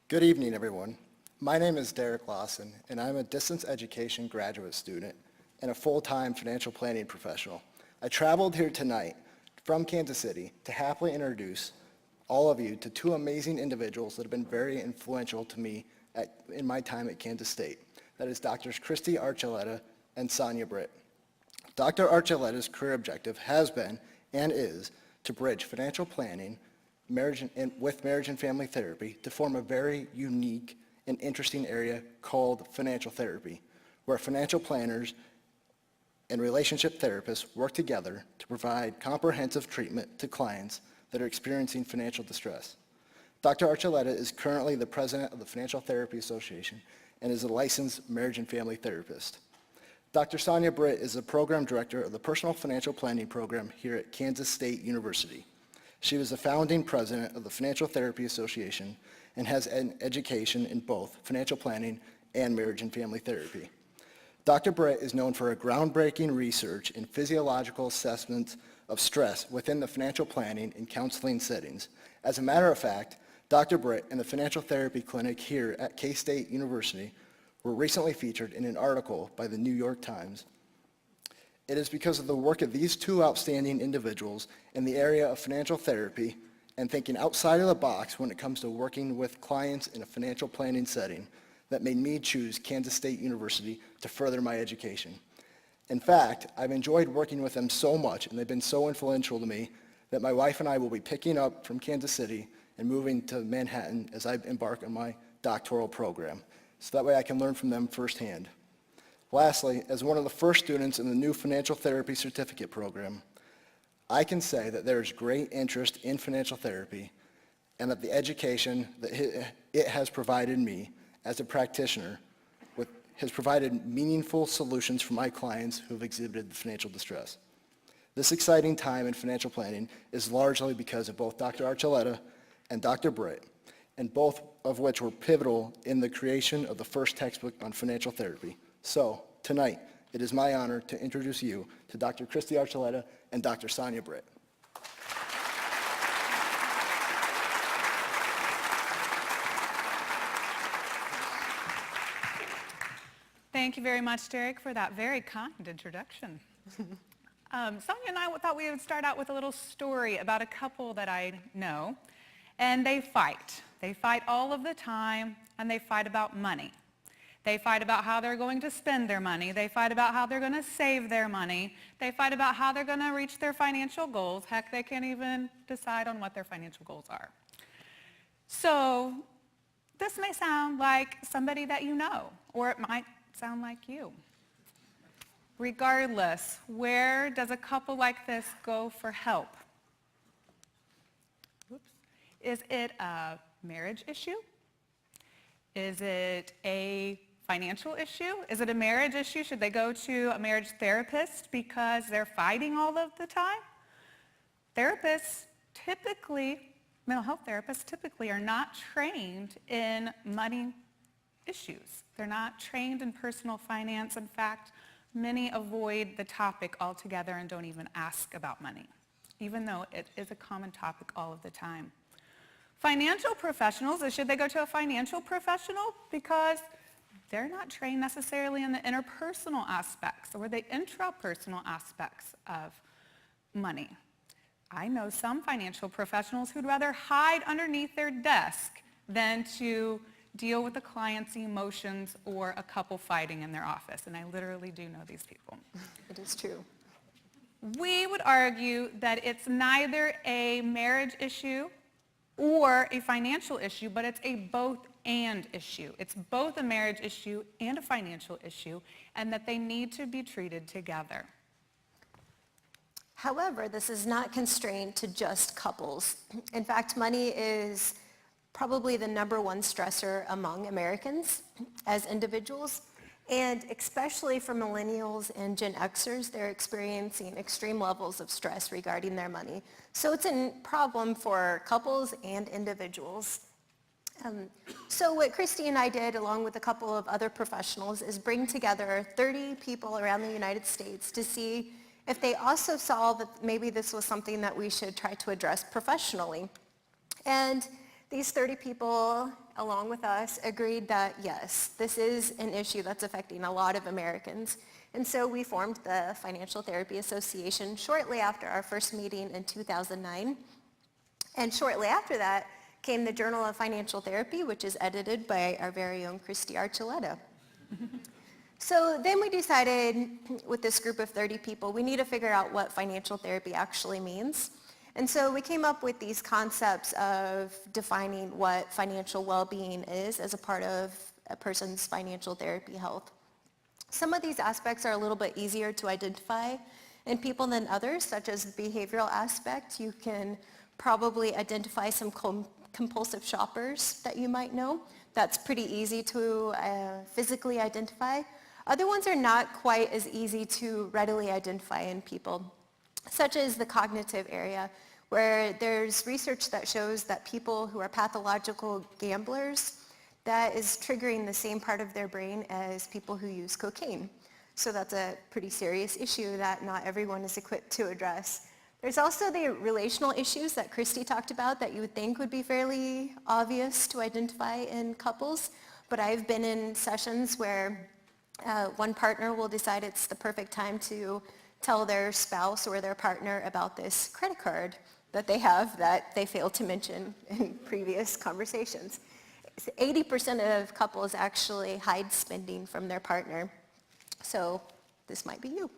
Good evening, everyone. My name is Derek Lawson, and I'm a distance education graduate student and a full-time financial planning professional. I traveled here tonight from Kansas City to happily introduce all of you to two amazing individuals that have been very influential to me in my time at Kansas State. That is Drs. Christy Archuleta and Sonia Britt. Dr. Archuletta's career objective has been and is to bridge financial planning with marriage and family therapy to form a very unique and interesting area called financial therapy, where financial planners and relationship therapists work together to provide comprehensive treatment to clients that are experiencing financial distress. Dr. Archuleta is currently the president of the Financial Therapy Association and is a licensed marriage and family therapist. Dr. Sonia Britt is the program director of the Personal Financial Planning Program here at Kansas State University. She was the founding president of the Financial Therapy Association and has an education in both financial planning and marriage and family therapy. Dr. Britt is known for her groundbreaking research in physiological assessments of stress within the financial planning and counseling settings. As a matter of fact, Dr. Britt and the Financial Therapy Clinic here at K-State University were recently featured in an article by the New York Times. It is because of the work of these two outstanding individuals in the area of financial therapy and thinking outside of the box when it comes to working with clients in a financial planning setting that made me choose Kansas State University to further my education. In fact, I've enjoyed working with them so much and they've been so influential to me that my wife and I will be picking up from Kansas City and moving to Manhattan as I embark on my doctoral program, so that way I can learn from them firsthand. Lastly, as one of the first students in the new financial therapy certificate program, I can say that there is great interest in financial therapy and that the education that it has provided me as a practitioner has provided meaningful solutions for my clients who have exhibited financial distress. This exciting time in financial planning is largely because of both Dr. Archuleta and Dr. Britt, and both of which were pivotal in the creation of the first textbook on financial therapy. So, tonight, it is my honor to introduce you to Dr. Christy Archuleta and Dr. Sonia Britt. Thank you very much, Derek, for that very kind introduction. Sonia and I thought we would start out with a little story about a couple that I know, and they fight. They fight all of the time, and they fight about money. They fight about how they're going to spend their money. They fight about how they're going to save their money. They fight about how they're going to reach their financial goals. Heck, they can't even decide on what their financial goals are. So this may sound like somebody that you know, or it might sound like you. Regardless, where does a couple like this go for help? Oops. Is it a marriage issue? Is it a financial issue? Is it a marriage issue? Should they go to a marriage therapist because they're fighting all of the time? Therapists typically, mental health therapists typically are not trained in money issues. They're not trained in personal finance. In fact, many avoid the topic altogether and don't even ask about money, even though it is a common topic all of the time. Financial professionals, should they go to a financial professional? Because they're not trained necessarily in the interpersonal aspects or the intrapersonal aspects of money. I know some financial professionals who'd rather hide underneath their desk than to deal with a client's emotions or a couple fighting in their office, and I literally do know these people. It is true. We would argue that it's neither a marriage issue or a financial issue, but it's a both and issue. It's both a marriage issue and a financial issue, and that they need to be treated together. However, this is not constrained to just couples. In fact, money is probably the number one stressor among Americans as individuals, and especially for millennials and Gen Xers, they're experiencing extreme levels of stress regarding their money. So it's a problem for couples and individuals. So what Christy and I did, along with a couple of other professionals, is bring together 30 people around the United States to see if they also saw that maybe this was something that we should try to address professionally. And these 30 people along with us, agreed that yes, this is an issue that's affecting a lot of Americans. And so we formed the Financial Therapy Association shortly after our first meeting in 2009. And shortly after that came the Journal of Financial Therapy, which is edited by our very own Christy Archuleta. So then we decided with this group of 30 people, we need to figure out what financial therapy actually means. And so we came up with these concepts of defining what financial well-being is as a part of a person's financial therapy health. Some of these aspects are a little bit easier to identify in people than others, such as the behavioral aspect. You can probably identify some compulsive shoppers that you might know. That's pretty easy to physically identify. Other ones are not quite as easy to readily identify in people, such as the cognitive area, where there's research that shows that people who are pathological gamblers, that is triggering the same part of their brain as people who use cocaine. So that's a pretty serious issue that not everyone is equipped to address. There's also the relational issues that Christy talked about that you would think would be fairly obvious to identify in couples, but I've been in sessions where one partner will decide it's the perfect time to tell their spouse or their partner about this credit card that they have that they failed to mention in previous conversations. 80% of couples actually hide spending from their partner, so this might be you.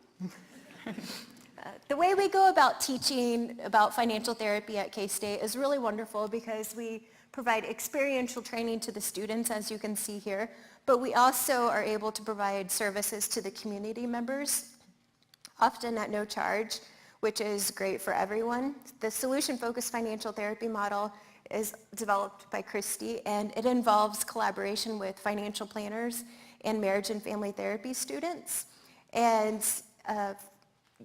The way we go about teaching about financial therapy at K-State is really wonderful because we provide experiential training to the students, as you can see here, but we also are able to provide services to the community members, often at no charge, which is great for everyone. The solution-focused financial therapy model is developed by Christy, and it involves collaboration with financial planners and marriage and family therapy students. And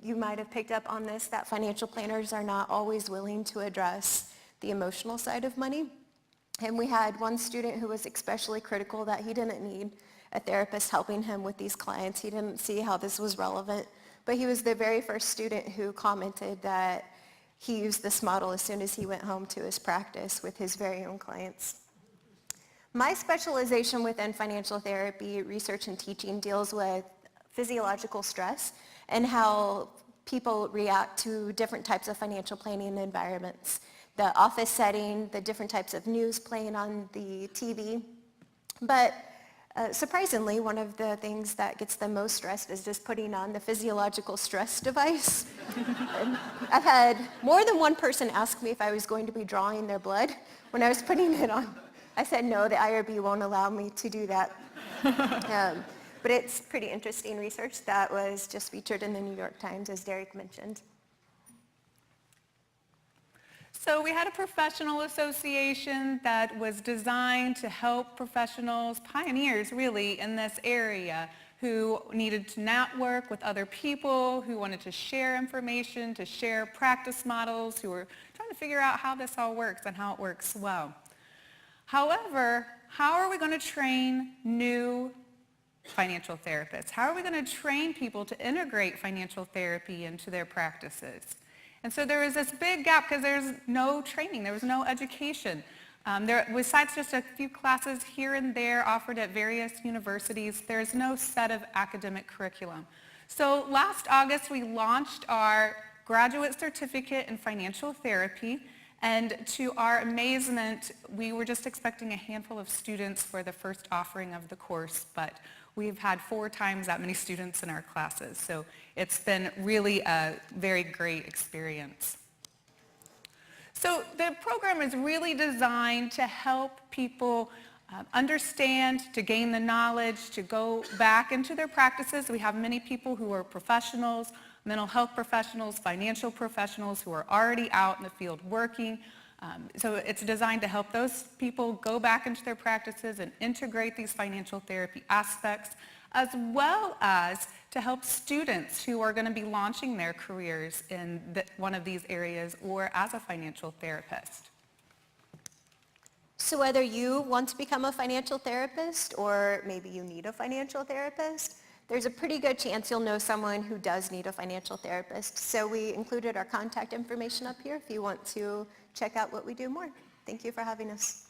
you might have picked up on this, that financial planners are not always willing to address the emotional side of money. And we had one student who was especially critical that he didn't need a therapist helping him with these clients. He didn't see how this was relevant. But he was the very first student who commented that he used this model as soon as he went home to his practice with his very own clients. My specialization within financial therapy, research and teaching deals with physiological stress and how people react to different types of financial planning environments. The office setting, the different types of news playing on the TV. But surprisingly, one of the things that gets them most stressed is just putting on the physiological stress device. I've had more than one person ask me if I was going to be drawing their blood when I was putting it on. I said, no, the IRB won't allow me to do that. But it's pretty interesting research that was just featured in the New York Times, as Derek mentioned. So we had a professional association that was designed to help professionals, pioneers really, in this area who needed to network with other people, who wanted to share information, to share practice models, who were trying to figure out how this all works and how it works well. However, how are we going to train new financial therapists? How are we going to train people to integrate financial therapy into their practices? And so there was this big gap because there's no training, there was no education. Besides just a few classes here and there offered at various universities, there's no set of academic curriculum. So last August we launched our graduate certificate in financial therapy, and to our amazement, we were just expecting a handful of students for the first offering of the course, but we've had 4 times that many students in our classes. So it's been really a very great experience. So the program is really designed to help people understand, to gain the knowledge, to go back into their practices. We have many people who are professionals, mental health professionals, financial professionals who are already out in the field working. So it's designed to help those people go back into their practices and integrate these financial therapy aspects, as well as to help students who are going to be launching their careers in one of these areas or as a financial therapist. So whether you want to become a financial therapist or maybe you need a financial therapist, there's a pretty good chance you'll know someone who does need a financial therapist. So we included our contact information up here if you want to check out what we do more. Thank you for having us.